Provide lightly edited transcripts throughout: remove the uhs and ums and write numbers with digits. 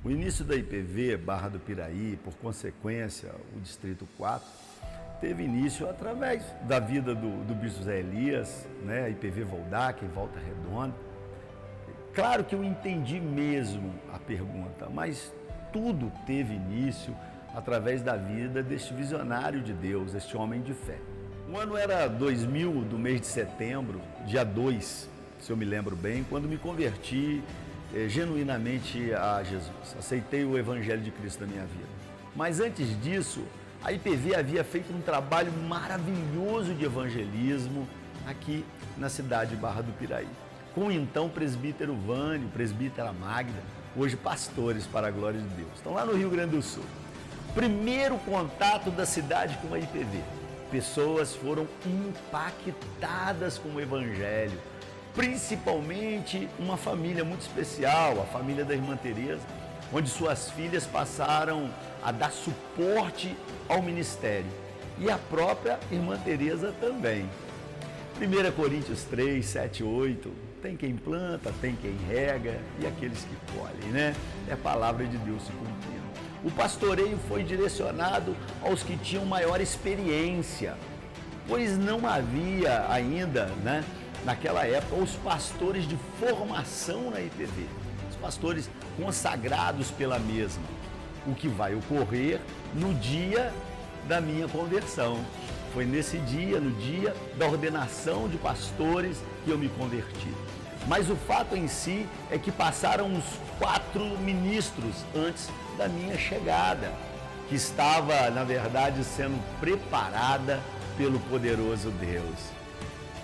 O início da IPV Barra do Piraí, por consequência, o Distrito 4, teve início através da vida do bispo Zé Elias, né? A IPV Voldac, em Volta Redonda. Claro que eu entendi mesmo a pergunta, mas tudo teve início através da vida deste visionário de Deus, este homem de fé. O ano era 2000, do mês de setembro, dia 2, se eu me lembro bem, quando me converti genuinamente a Jesus. Aceitei o Evangelho de Cristo na minha vida. Mas antes disso, a IPV havia feito um trabalho maravilhoso de evangelismo aqui na cidade de Barra do Piraí, com o então presbítero Vânio, presbítera Magda, hoje pastores para a glória de Deus. Estão lá no Rio Grande do Sul. Primeiro contato da cidade com a IPV. Pessoas foram impactadas com o Evangelho, principalmente uma família muito especial, a família da Irmã Teresa, onde suas filhas passaram a dar suporte ao ministério. E a própria Irmã Teresa também. 1 Coríntios 3, 7, 8, tem quem planta, tem quem rega e aqueles que colhem, né? É a palavra de Deus se cumprindo. O pastoreio foi direcionado aos que tinham maior experiência, pois não havia ainda, né, naquela época, os pastores de formação na IPV, os pastores consagrados pela mesma, o que vai ocorrer no dia da minha conversão. Foi nesse dia, no dia da ordenação de pastores, que eu me converti. Mas o fato em si é que passaram uns 4 ministros antes da minha chegada, que estava, na verdade, sendo preparada pelo poderoso Deus.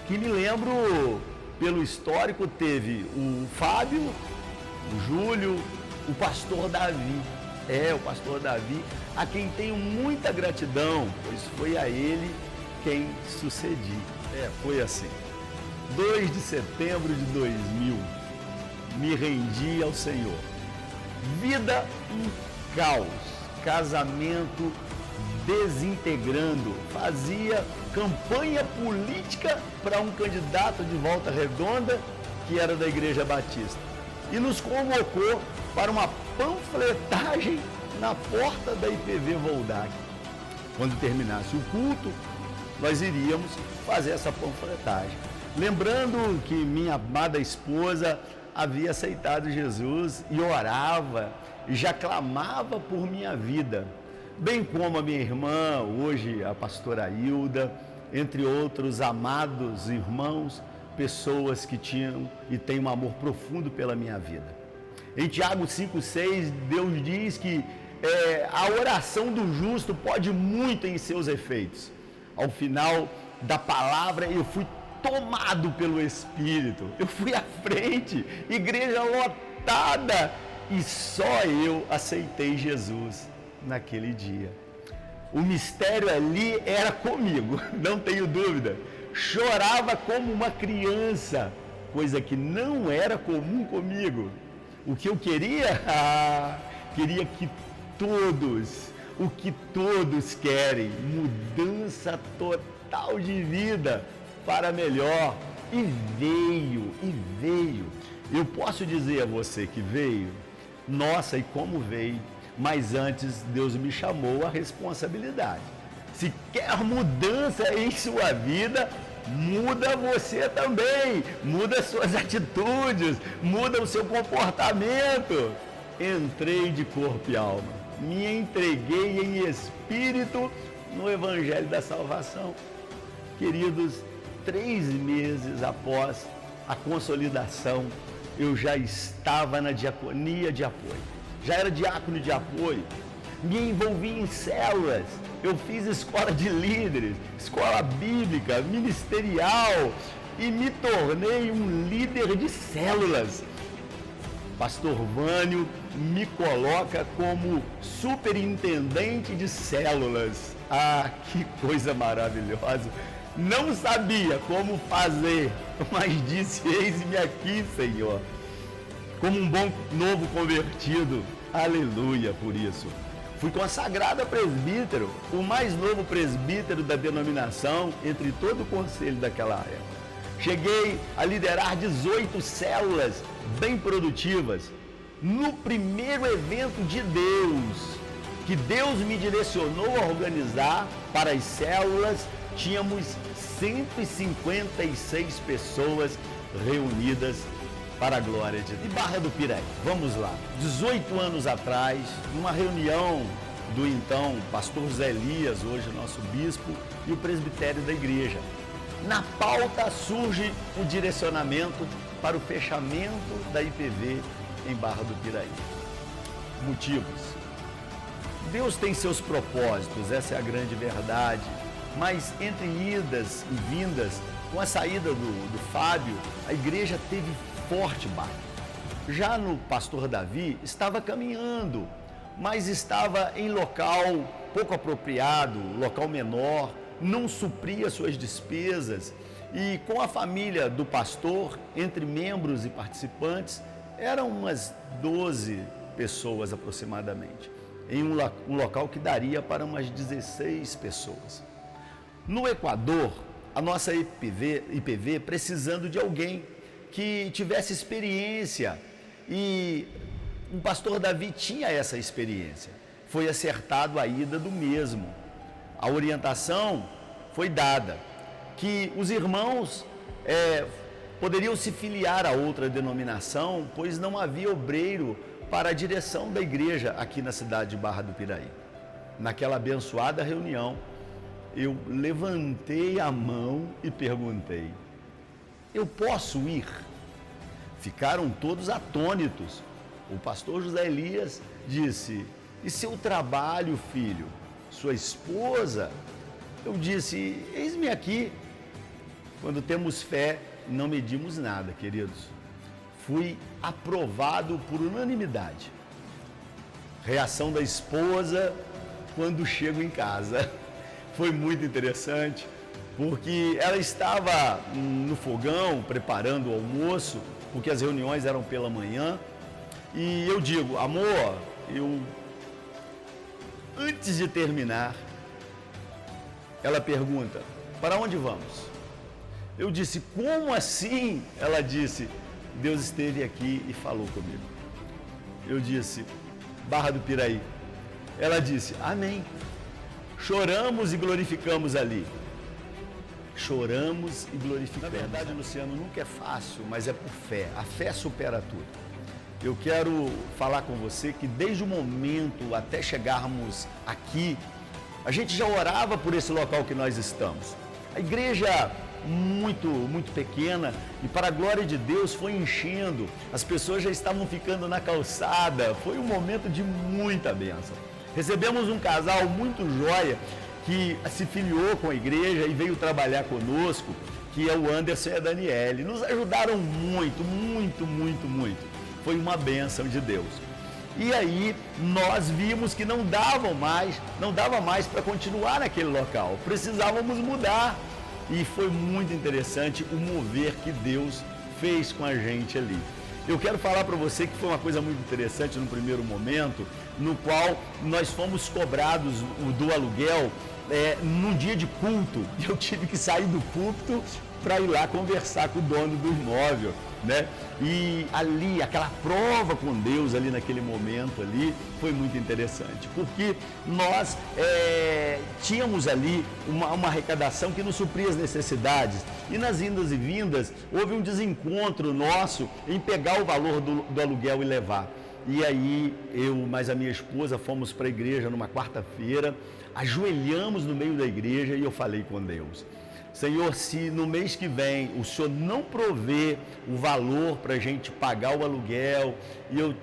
Que me lembro, pelo histórico, teve o Fábio, o Júlio, o pastor Davi. O pastor Davi, a quem tenho muita gratidão, pois foi a ele quem sucedi. Foi assim. 2 de setembro de 2000, me rendi ao Senhor. Vida um caos, casamento desintegrando, fazia campanha política para um candidato de Volta Redonda, que era da Igreja Batista, e nos convocou para uma panfletagem na porta da IPV Voldac. Quando terminasse o culto, nós iríamos fazer essa panfletagem. Lembrando que minha amada esposa havia aceitado Jesus e orava e já clamava por minha vida, bem como a minha irmã, hoje a pastora Hilda, entre outros amados irmãos, pessoas que tinham e têm um amor profundo pela minha vida. Em Tiago 5,6, Deus diz que a oração do justo pode muito em seus efeitos. Ao final da palavra, eu fui tomado pelo Espírito, eu fui à frente, igreja lotada, e só eu aceitei Jesus naquele dia. O mistério ali era comigo, não tenho dúvida. Chorava como uma criança, coisa que não era comum comigo. O que eu queria? Queria que todos, o que todos querem, mudança total de vida para melhor. E veio. Eu posso dizer a você que veio? Nossa, e como veio? Mas antes Deus me chamou à responsabilidade. Se quer mudança em sua vida, muda você também, muda suas atitudes, muda o seu comportamento. Entrei de corpo e alma, me entreguei em espírito no Evangelho da Salvação. Queridos, 3 meses após a consolidação, eu já estava na diaconia de apoio, já era diácono de apoio, me envolvi em células, eu fiz escola de líderes, escola bíblica, ministerial e me tornei um líder de células. Pastor Vânio me coloca como superintendente de células. Que coisa maravilhosa! Não sabia como fazer, mas disse: eis-me aqui, Senhor. Como um bom novo convertido, aleluia por isso. Fui consagrado a presbítero, o mais novo presbítero da denominação entre todo o conselho daquela época. Cheguei a liderar 18 células bem produtivas. no primeiro evento de Deus, que Deus me direcionou a organizar para as células, tínhamos 156 pessoas reunidas para a glória de Deus. E Barra do Piraí, vamos lá. 18 anos atrás, numa reunião do então pastor José Elias, hoje nosso bispo, e o presbitério da igreja. Na pauta surge o direcionamento para o fechamento da IPV em Barra do Piraí. Motivos. Deus tem seus propósitos, essa é a grande verdade, mas entre idas e vindas, com a saída do Fábio, a igreja teve forte baixa. Já no pastor Davi, estava caminhando, mas estava em local pouco apropriado, local menor, não supria suas despesas, e com a família do pastor, entre membros e participantes, eram umas 12 pessoas aproximadamente, em um local que daria para umas 16 pessoas. No Equador, a nossa IPV precisando de alguém que tivesse experiência, e o pastor Davi tinha essa experiência. Foi acertado a ida do mesmo. A orientação foi dada, que os irmãos poderiam se filiar a outra denominação, pois não havia obreiro para a direção da igreja aqui na cidade de Barra do Piraí. Naquela abençoada reunião, eu levantei a mão e perguntei: eu posso ir? Ficaram todos atônitos. O pastor José Elias disse: e seu trabalho, filho? Sua esposa? Eu disse: eis-me aqui. Quando temos fé, não medimos nada, queridos. Fui aprovado por unanimidade. Reação da esposa quando chego em casa. Foi muito interessante, porque ela estava no fogão preparando o almoço, porque as reuniões eram pela manhã, e eu digo: amor, antes de terminar, ela pergunta: para onde vamos? Eu disse: como assim? Ela disse: Deus esteve aqui e falou comigo. Eu disse: Barra do Piraí. Ela disse: amém. Choramos e glorificamos ali. Choramos e glorificamos. Na verdade, Luciano, nunca é fácil, mas é por fé. A fé supera tudo. Eu quero falar com você que desde o momento até chegarmos aqui, a gente já orava por esse local que nós estamos. A igreja muito pequena, e para a glória de Deus foi enchendo. As pessoas já estavam ficando na calçada. Foi um momento de muita bênção. Recebemos um casal muito joia que se filiou com a igreja e veio trabalhar conosco, que é o Anderson e a Daniele. Nos ajudaram muito. Foi uma bênção de Deus. E aí nós vimos que não dava mais para continuar naquele local. Precisávamos mudar. E foi muito interessante o mover que Deus fez com a gente ali. Eu quero falar para você que foi uma coisa muito interessante no primeiro momento, no qual nós fomos cobrados do aluguel num dia de culto. Eu tive que sair do púlpito para ir lá conversar com o dono do imóvel, né? E ali, aquela prova com Deus ali naquele momento ali, foi muito interessante, porque nós tínhamos ali uma arrecadação que não supria as necessidades, e nas indas e vindas houve um desencontro nosso em pegar o valor do aluguel e levar. E aí eu mais a minha esposa fomos para a igreja numa quarta-feira, ajoelhamos no meio da igreja e eu falei com Deus: Senhor, se no mês que vem o Senhor não prover o valor para a gente pagar o aluguel e eu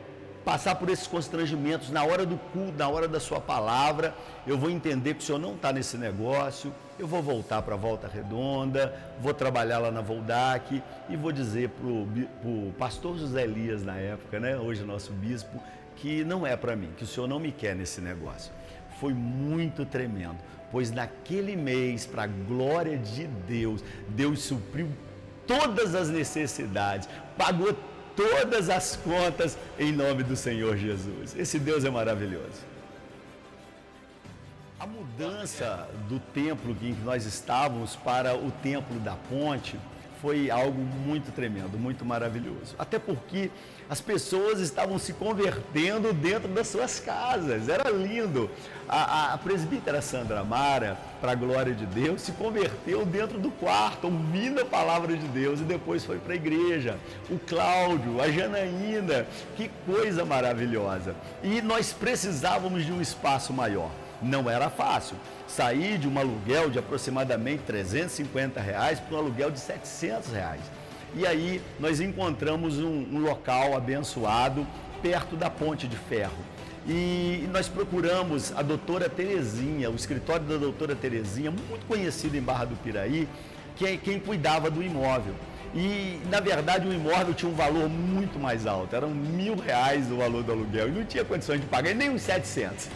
passar por esses constrangimentos na hora do culto, na hora da sua palavra, eu vou entender que o Senhor não está nesse negócio, eu vou voltar para a Volta Redonda, vou trabalhar lá na Voldac e vou dizer para o pastor José Elias na época, né, hoje nosso bispo, que não é para mim, que o Senhor não me quer nesse negócio. Foi muito tremendo, pois naquele mês, para a glória de Deus, Deus supriu todas as necessidades, pagou todas as contas em nome do Senhor Jesus. Esse Deus é maravilhoso. A mudança do templo em que nós estávamos para o templo da ponte foi algo muito tremendo, muito maravilhoso. Até porque as pessoas estavam se convertendo dentro das suas casas, era lindo. A presbítera Sandra Mara, para a glória de Deus, se converteu dentro do quarto, ouvindo a palavra de Deus, e depois foi para a igreja. O Cláudio, a Janaína, que coisa maravilhosa. E nós precisávamos de um espaço maior. Não era fácil sair de um aluguel de aproximadamente R$350 para um aluguel de R$700. E aí nós encontramos um local abençoado perto da Ponte de Ferro. E nós procuramos a doutora Terezinha, o escritório da doutora Terezinha, muito conhecido em Barra do Piraí, que é quem cuidava do imóvel. E, na verdade, o imóvel tinha um valor muito mais alto, eram R$1.000 o valor do aluguel, e não tinha condições de pagar, nem uns 700.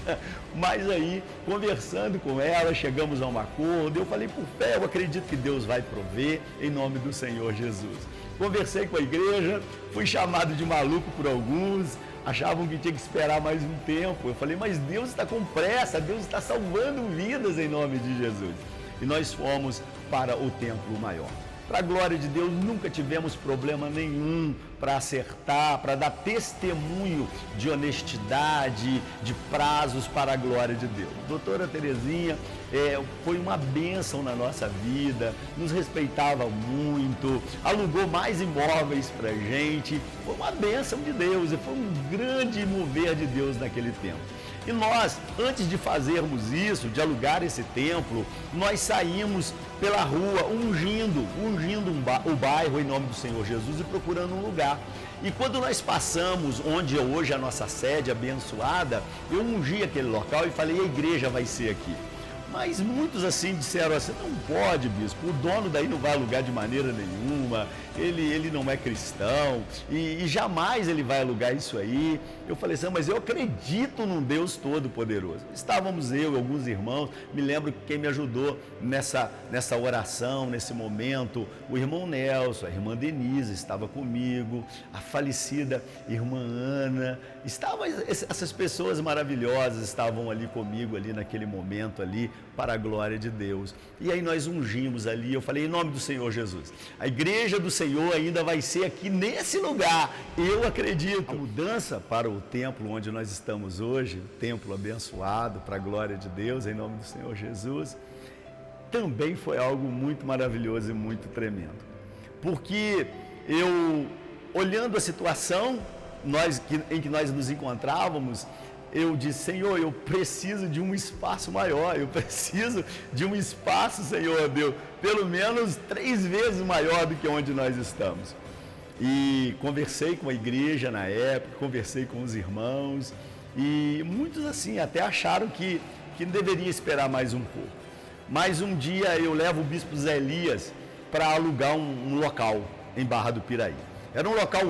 Mas aí, conversando com ela, chegamos a um acordo, eu falei, por fé, eu acredito que Deus vai prover, em nome do Senhor Jesus. Conversei com a igreja, fui chamado de maluco por alguns, achavam que tinha que esperar mais um tempo. Eu falei, mas Deus está com pressa, Deus está salvando vidas em nome de Jesus. E nós fomos para o templo maior. Para a glória de Deus, nunca tivemos problema nenhum para acertar, para dar testemunho de honestidade, de prazos para a glória de Deus. Doutora Terezinha foi uma bênção na nossa vida, nos respeitava muito, alugou mais imóveis para a gente, foi uma bênção de Deus e foi um grande mover de Deus naquele tempo. E nós, antes de fazermos isso, de alugar esse templo, nós saímos pela rua ungindo o bairro em nome do Senhor Jesus e procurando um lugar. E quando nós passamos onde hoje é a nossa sede abençoada, eu ungi aquele local e falei, a igreja vai ser aqui. Mas muitos assim disseram assim, não pode, bispo, o dono daí não vai alugar de maneira nenhuma, ele não é cristão e jamais ele vai alugar isso aí. Eu falei assim, mas eu acredito num Deus Todo-Poderoso. Estávamos eu e alguns irmãos, me lembro que quem me ajudou nessa oração, nesse momento, o irmão Nelson, a irmã Denise estava comigo, a falecida irmã Ana, essas pessoas maravilhosas estavam ali comigo ali naquele momento ali, para a glória de Deus. E aí nós ungimos ali, eu falei, em nome do Senhor Jesus, a igreja do Senhor ainda vai ser aqui nesse lugar, eu acredito. A mudança para o templo onde nós estamos hoje, o templo abençoado, para a glória de Deus, em nome do Senhor Jesus, também foi algo muito maravilhoso e muito tremendo. Porque eu, olhando a situação em que nós nos encontrávamos, eu disse, Senhor, eu preciso de um espaço maior, eu preciso de um espaço, Senhor Deus, pelo menos 3 vezes maior do que onde nós estamos. E conversei com a igreja na época, conversei com os irmãos, e muitos assim até acharam que deveria esperar mais um pouco. Mas um dia eu levo o bispo Zé Elias para alugar um local em Barra do Piraí. Era um local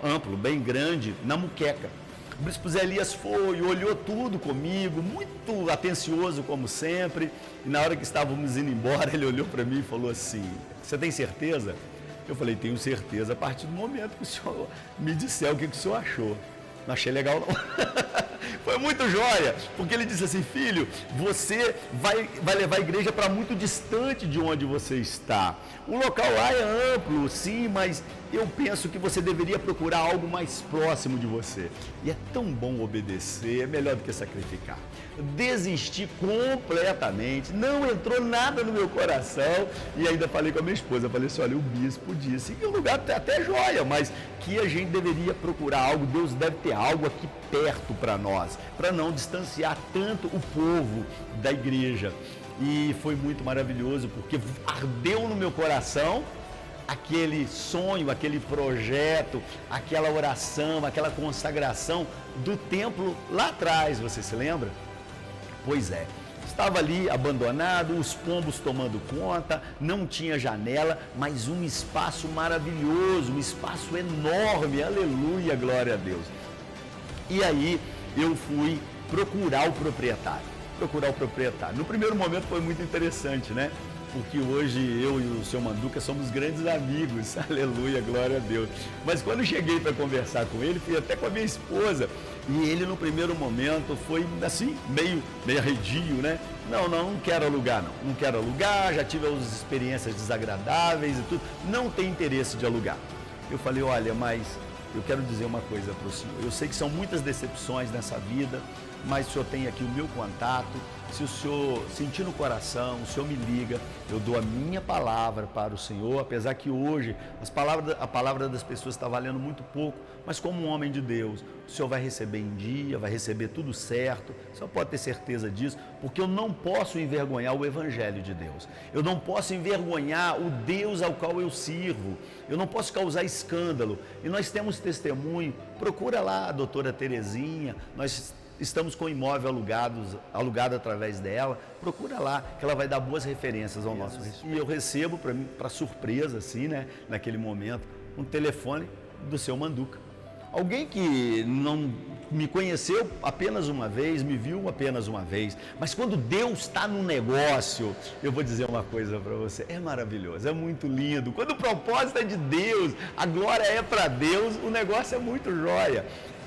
amplo, bem grande, na Muqueca. O bispo Zé Elias foi, olhou tudo comigo, muito atencioso como sempre, e na hora que estávamos indo embora, ele olhou para mim e falou assim, você tem certeza? Eu falei, tenho certeza, a partir do momento que o senhor me disser o que o senhor achou. Não achei legal não. Foi muito joia, porque ele disse assim, filho, você vai levar a igreja para muito distante de onde você está. O local lá é amplo, sim, mas eu penso que você deveria procurar algo mais próximo de você. E é tão bom obedecer, é melhor do que sacrificar. Desisti completamente, não entrou nada no meu coração e ainda falei com a minha esposa, falei assim, olha, o bispo disse que o lugar é até joia, mas que a gente deveria procurar algo, Deus deve ter algo aqui perto para nós, para não distanciar tanto o povo da igreja. E foi muito maravilhoso, porque ardeu no meu coração aquele sonho, aquele projeto, aquela oração, aquela consagração do templo lá atrás, você se lembra? Pois é, estava ali abandonado, os pombos tomando conta, não tinha janela, mas um espaço maravilhoso, um espaço enorme, aleluia, glória a Deus. E aí eu fui procurar o proprietário. No primeiro momento foi muito interessante, né? porque hoje eu e o seu Manduca somos grandes amigos, aleluia, glória a Deus. Mas quando eu cheguei para conversar com ele, fui até com a minha esposa, e ele no primeiro momento foi assim, meio arredio, né? Não quero alugar não quero alugar, já tive as experiências desagradáveis e tudo, não tem interesse de alugar. Eu falei, olha, mas eu quero dizer uma coisa para o senhor, eu sei que são muitas decepções nessa vida, mas o senhor tem aqui o meu contato, se o senhor sentir no coração, o senhor me liga, eu dou a minha palavra para o senhor, apesar que hoje a palavra das pessoas está valendo muito pouco, mas como um homem de Deus, o senhor vai receber em dia, vai receber tudo certo, o senhor pode ter certeza disso, porque eu não posso envergonhar o Evangelho de Deus, eu não posso envergonhar o Deus ao qual eu sirvo, eu não posso causar escândalo, e nós temos testemunho, procura lá a doutora Terezinha, nós estamos com imóvel alugado através dela, procura lá, que ela vai dar boas referências ao nosso respeito. E eu recebo, para surpresa, assim, né, naquele momento, um telefone do seu Manduca. Alguém que não me conheceu apenas uma vez, me viu apenas uma vez, mas quando Deus está no negócio, eu vou dizer uma coisa para você, é maravilhoso, é muito lindo. Quando o propósito é de Deus, a glória é para Deus, o negócio é muito jóia.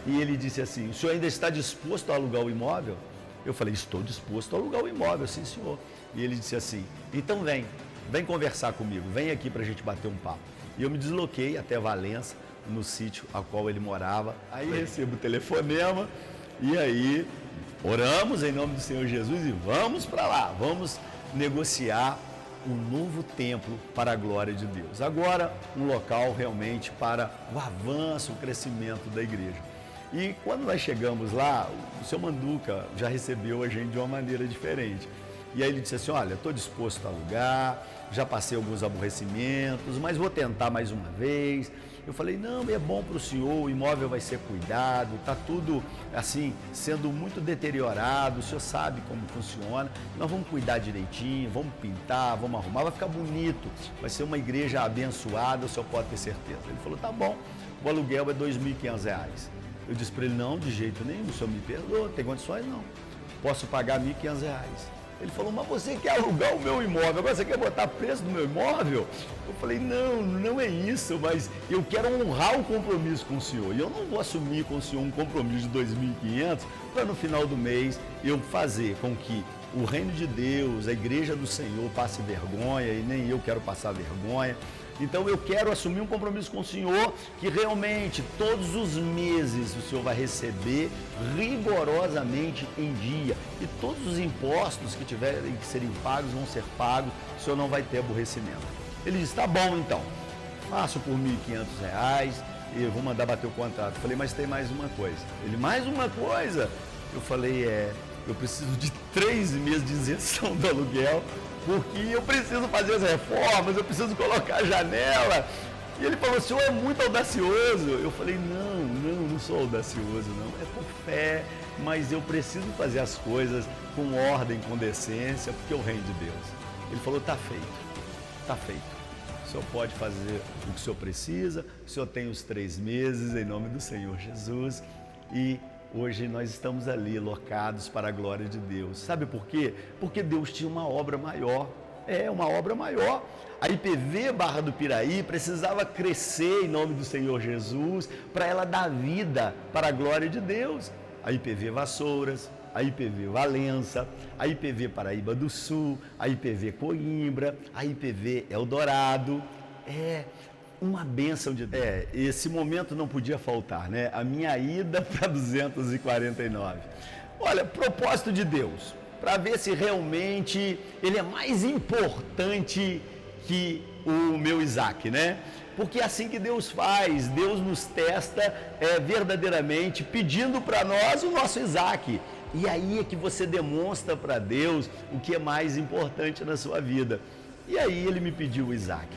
E ele disse assim, o senhor ainda está disposto a alugar o imóvel? Eu falei, estou disposto a alugar o imóvel, sim senhor. E ele disse assim, então vem conversar comigo, vem aqui para a gente bater um papo. E eu me desloquei até Valença, no sítio a qual ele morava. Aí recebo o telefonema e aí oramos em nome do Senhor Jesus e vamos para lá, vamos negociar um novo templo para a glória de Deus. Agora, um local realmente para o avanço, o crescimento da igreja. E quando nós chegamos lá, o seu Manduca já recebeu a gente de uma maneira diferente. E aí ele disse assim, olha, estou disposto a alugar, já passei alguns aborrecimentos, mas vou tentar mais uma vez. Eu falei, não, é bom para o senhor, o imóvel vai ser cuidado, está tudo assim, sendo muito deteriorado, o senhor sabe como funciona, nós vamos cuidar direitinho, vamos pintar, vamos arrumar, vai ficar bonito, vai ser uma igreja abençoada, o senhor pode ter certeza. Ele falou, tá bom, o aluguel é R$ 2.500. Eu disse para ele, não, de jeito nenhum, o senhor me perdoa, tem condições não, posso pagar R$ 1.500. Ele falou, mas você quer alugar o meu imóvel, agora você quer botar preço no meu imóvel? Eu falei, não é isso, mas eu quero honrar o compromisso com o senhor. E eu não vou assumir com o senhor um compromisso de 2.500 para no final do mês eu fazer com que o reino de Deus, a igreja do Senhor passe vergonha e nem eu quero passar vergonha. Então eu quero assumir um compromisso com o senhor que realmente todos os meses o senhor vai receber rigorosamente em dia e todos os impostos que tiverem que serem pagos vão ser pagos, o senhor não vai ter aborrecimento. Ele disse, tá bom então, faço por R$ 1.500 e eu vou mandar bater o contrato. Eu falei, mas tem mais uma coisa. Ele, mais uma coisa? Eu falei, eu preciso de 3 meses de isenção do aluguel, porque eu preciso fazer as reformas, eu preciso colocar a janela. E ele falou, o senhor é muito audacioso. Eu falei, não sou audacioso, não. É por fé, mas eu preciso fazer as coisas com ordem, com decência, porque é o reino de Deus. Ele falou, tá feito. O senhor pode fazer o que o senhor precisa, o senhor tem os 3 meses, em nome do Senhor Jesus. E hoje nós estamos ali, locados para a glória de Deus. Sabe por quê? Porque Deus tinha uma obra maior. Uma obra maior. A IPV Barra do Piraí precisava crescer em nome do Senhor Jesus para ela dar vida para a glória de Deus. A IPV Vassouras, a IPV Valença, a IPV Paraíba do Sul, a IPV Coimbra, a IPV Eldorado. Uma bênção de Deus. Esse momento não podia faltar, né? A minha ida para 249. Olha, propósito de Deus, para ver se realmente ele é mais importante que o meu Isaac, né? Porque é assim que Deus faz, Deus nos testa verdadeiramente, pedindo para nós o nosso Isaac. E aí é que você demonstra para Deus o que é mais importante na sua vida. E aí ele me pediu o Isaac.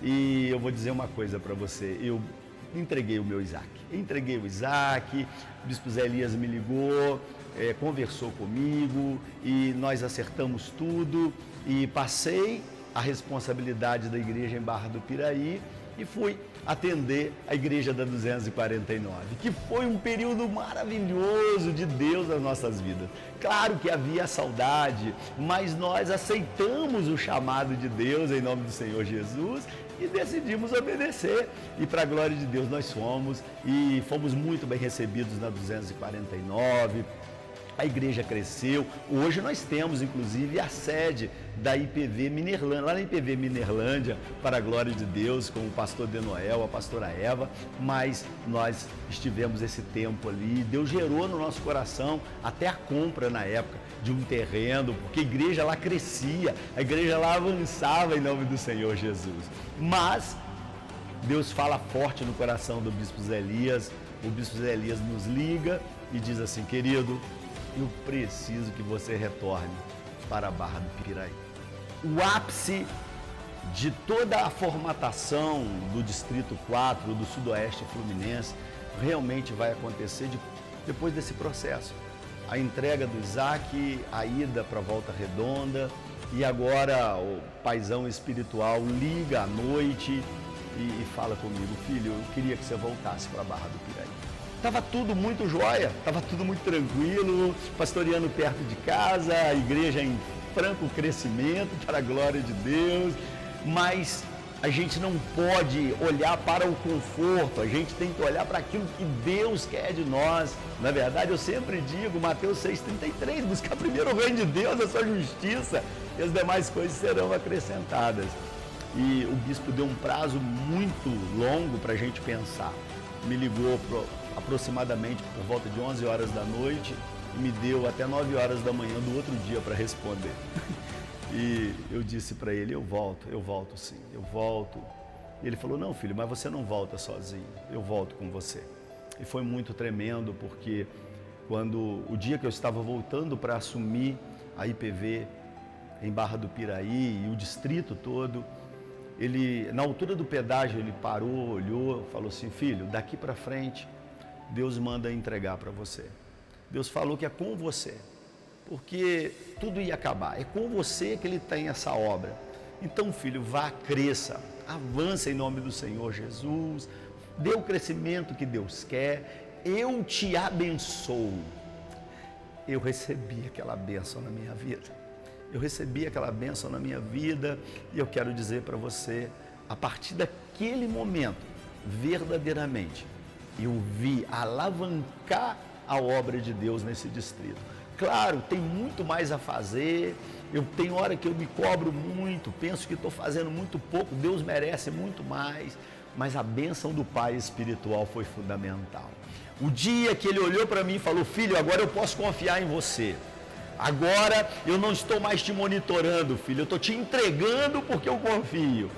E eu vou dizer uma coisa para você, eu entreguei o meu Isaac. O bispo Zé Elias me ligou, conversou comigo e nós acertamos tudo e passei a responsabilidade da igreja em Barra do Piraí e fui atender a igreja da 249, que foi um período maravilhoso de Deus nas nossas vidas. Claro que havia saudade, mas nós aceitamos o chamado de Deus em nome do Senhor Jesus e decidimos obedecer. E para a glória de Deus nós fomos, e fomos muito bem recebidos na 249. A igreja cresceu. Hoje nós temos, inclusive, a sede da IPV Minerlândia, lá na IPV Minerlândia, para a glória de Deus, com o pastor Denoel, a pastora Eva, mas nós estivemos esse tempo ali. Deus gerou no nosso coração até a compra na época de um terreno, porque a igreja lá crescia, a igreja lá avançava em nome do Senhor Jesus. Mas Deus fala forte no coração do bispo Zé Elias. O bispo Zé Elias nos liga e diz assim: querido, eu preciso que você retorne para a Barra do Piraí. O ápice de toda a formatação do Distrito 4, do Sudoeste Fluminense, realmente vai acontecer depois desse processo. A entrega do Isaac, a ida para a Volta Redonda, e agora o paizão espiritual liga à noite e fala comigo: filho, eu queria que você voltasse para a Barra do Piraí. Estava tudo muito jóia, estava tudo muito tranquilo, pastoreando perto de casa, a igreja em franco crescimento, para a glória de Deus, mas a gente não pode olhar para o conforto, a gente tem que olhar para aquilo que Deus quer de nós. Na verdade, eu sempre digo, Mateus 6,33, buscar primeiro o reino de Deus, a sua justiça, e as demais coisas serão acrescentadas. E o bispo deu um prazo muito longo para a gente pensar. Me ligou aproximadamente por volta de 11 horas da noite e me deu até 9 horas da manhã do outro dia para responder. E eu disse para ele: eu volto sim, eu volto. E ele falou: não, filho, mas você não volta sozinho, eu volto com você. E foi muito tremendo, porque o dia que eu estava voltando para assumir a IPV em Barra do Piraí e o distrito todo, ele, na altura do pedágio, ele parou, olhou, falou assim: filho, daqui para frente Deus manda entregar para você. Deus falou que é com você, porque tudo ia acabar. É com você que Ele tem essa obra. Então, filho, vá, cresça, avance em nome do Senhor Jesus, dê o crescimento que Deus quer, eu te abençoo. Eu recebi aquela bênção na minha vida. Eu recebi aquela bênção na minha vida e eu quero dizer para você, a partir daquele momento, verdadeiramente, eu vi alavancar a obra de Deus nesse distrito. Claro, tem muito mais a fazer, tem hora que eu me cobro muito, penso que estou fazendo muito pouco, Deus merece muito mais, mas a bênção do Pai espiritual foi fundamental. O dia que Ele olhou para mim e falou: filho, agora eu posso confiar em você. Agora eu não estou mais te monitorando, filho, eu estou te entregando porque eu confio.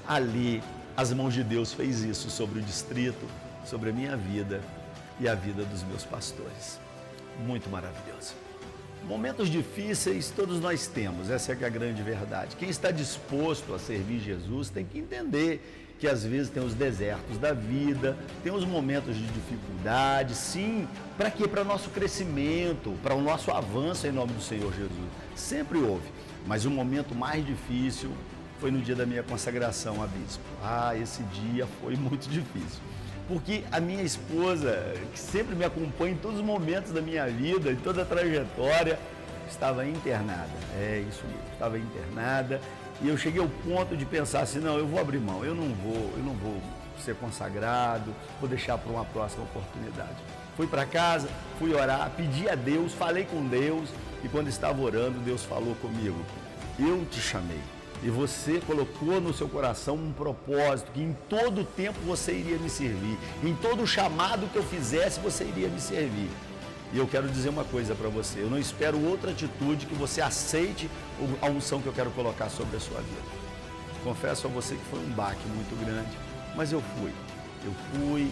Ali, as mãos de Deus fez isso sobre o distrito, sobre a minha vida e a vida dos meus pastores. Muito maravilhoso. Momentos difíceis todos nós temos, essa é a grande verdade. Quem está disposto a servir Jesus tem que entender que às vezes tem os desertos da vida, tem os momentos de dificuldade, sim, para quê? Para o nosso crescimento, para o nosso avanço em nome do Senhor Jesus. Sempre houve, mas o momento mais difícil foi no dia da minha consagração a bispo. Esse dia foi muito difícil, porque a minha esposa, que sempre me acompanha em todos os momentos da minha vida, em toda a trajetória, estava internada. É isso mesmo, estava internada. E eu cheguei ao ponto de pensar assim: não, eu vou abrir mão, eu não vou ser consagrado, vou deixar para uma próxima oportunidade. Fui para casa, fui orar, pedi a Deus, falei com Deus, e quando estava orando, Deus falou comigo: eu te chamei, e você colocou no seu coração um propósito, que em todo tempo você iria me servir, em todo chamado que eu fizesse, você iria me servir. E eu quero dizer uma coisa para você: eu não espero outra atitude que você aceite a unção que eu quero colocar sobre a sua vida. Confesso a você que foi um baque muito grande, mas eu fui,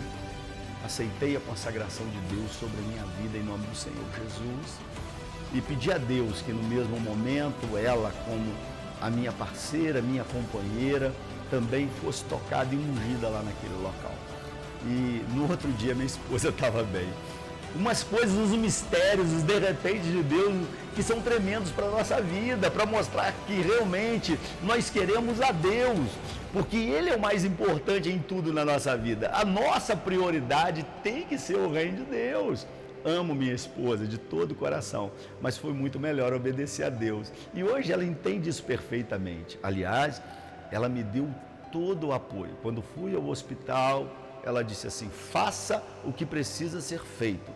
aceitei a consagração de Deus sobre a minha vida em nome do Senhor Jesus e pedi a Deus que no mesmo momento ela, como a minha parceira, minha companheira, também fosse tocada e ungida lá naquele local. E no outro dia minha esposa estava bem. umas coisas, uns mistérios, os de repente de Deus que são tremendos para a nossa vida, para mostrar que realmente nós queremos a Deus, porque Ele é o mais importante em tudo na nossa vida. A nossa prioridade tem que ser o reino de Deus. Amo minha esposa de todo o coração, mas foi muito melhor obedecer a Deus. E hoje ela entende isso perfeitamente. Aliás, ela me deu todo o apoio. Quando fui ao hospital, ela disse assim: faça o que precisa ser feito.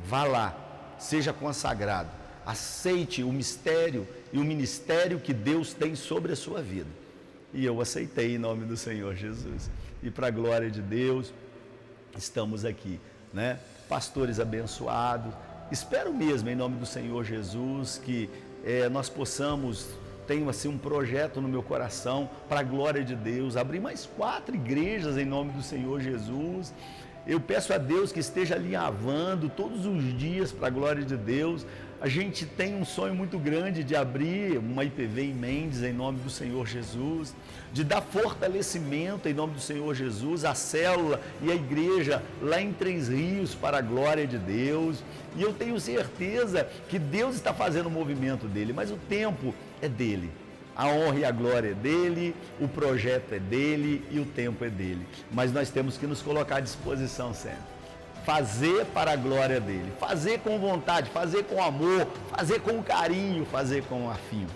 Vá lá, seja consagrado, aceite o mistério e o ministério que Deus tem sobre a sua vida. E eu aceitei em nome do Senhor Jesus. E para a glória de Deus, estamos aqui, né? Pastores abençoados. Espero mesmo em nome do Senhor Jesus que nós possamos, tenho assim um projeto no meu coração para a glória de Deus, abrir mais 4 igrejas em nome do Senhor Jesus. Eu peço a Deus que esteja alinhavando todos os dias para a glória de Deus. A gente tem um sonho muito grande de abrir uma IPV em Mendes em nome do Senhor Jesus, de dar fortalecimento em nome do Senhor Jesus, a célula e a igreja lá em Três Rios para a glória de Deus. E eu tenho certeza que Deus está fazendo o movimento dele, mas o tempo é dele. A honra e a glória é dele, o projeto é dele e o tempo é dele. Mas nós temos que nos colocar à disposição sempre. Fazer para a glória dele, fazer com vontade, fazer com amor, fazer com carinho, fazer com afinco.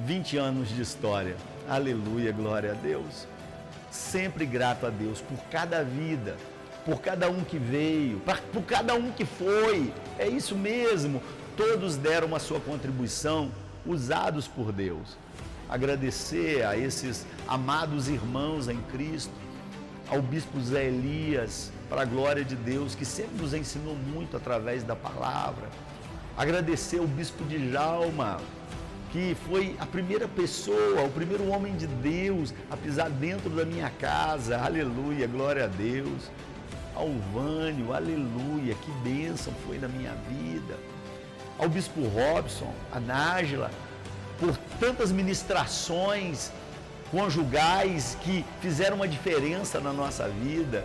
20 anos de história, aleluia, glória a Deus. Sempre grato a Deus por cada vida, por cada um que veio, por cada um que foi. É isso mesmo, todos deram a sua contribuição, usados por Deus. Agradecer a esses amados irmãos em Cristo, ao bispo Zé Elias, para a glória de Deus, que sempre nos ensinou muito através da palavra. Agradecer ao bispo Djalma, que foi a primeira pessoa, o primeiro homem de Deus a pisar dentro da minha casa, aleluia, glória a Deus. Ao Vânio, aleluia, que bênção foi na minha vida. Ao bispo Robson, a Nájila, por tantas ministrações conjugais que fizeram uma diferença na nossa vida.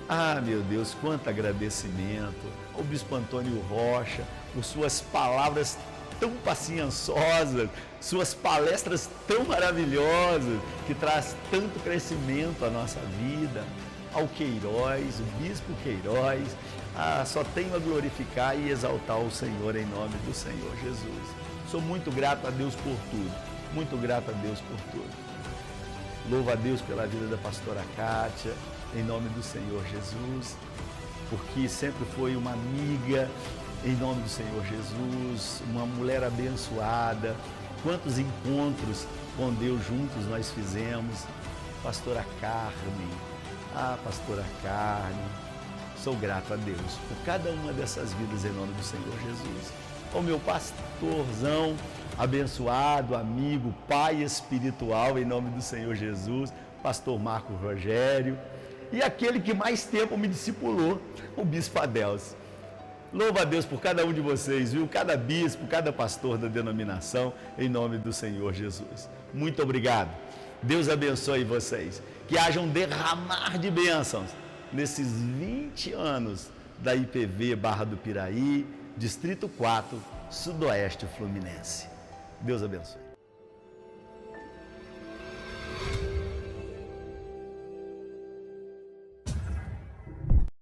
Ah, meu Deus, quanto agradecimento ao bispo Antônio Rocha, por suas palavras tão paciênciosas, suas palestras tão maravilhosas, que traz tanto crescimento à nossa vida. Ao Queiroz, o bispo Queiroz, só tenho a glorificar e exaltar o Senhor em nome do Senhor Jesus. Sou muito grato a Deus por tudo, muito grato a Deus por tudo. Louvo a Deus pela vida da pastora Kátia, em nome do Senhor Jesus, porque sempre foi uma amiga, em nome do Senhor Jesus, uma mulher abençoada. Quantos encontros com Deus juntos nós fizemos. Pastora Carmen, pastora Carmen, sou grato a Deus por cada uma dessas vidas em nome do Senhor Jesus. Ao meu pastorzão abençoado, amigo, pai espiritual em nome do Senhor Jesus, pastor Marco Rogério, e aquele que mais tempo me discipulou, o bispo Adelso. Louvo a Deus por cada um de vocês, viu? Cada bispo, cada pastor da denominação, em nome do Senhor Jesus. Muito obrigado. Deus abençoe vocês. Que haja um derramar de bênçãos nesses 20 anos da IPV Barra do Piraí, Distrito 4, Sudoeste Fluminense. Deus abençoe.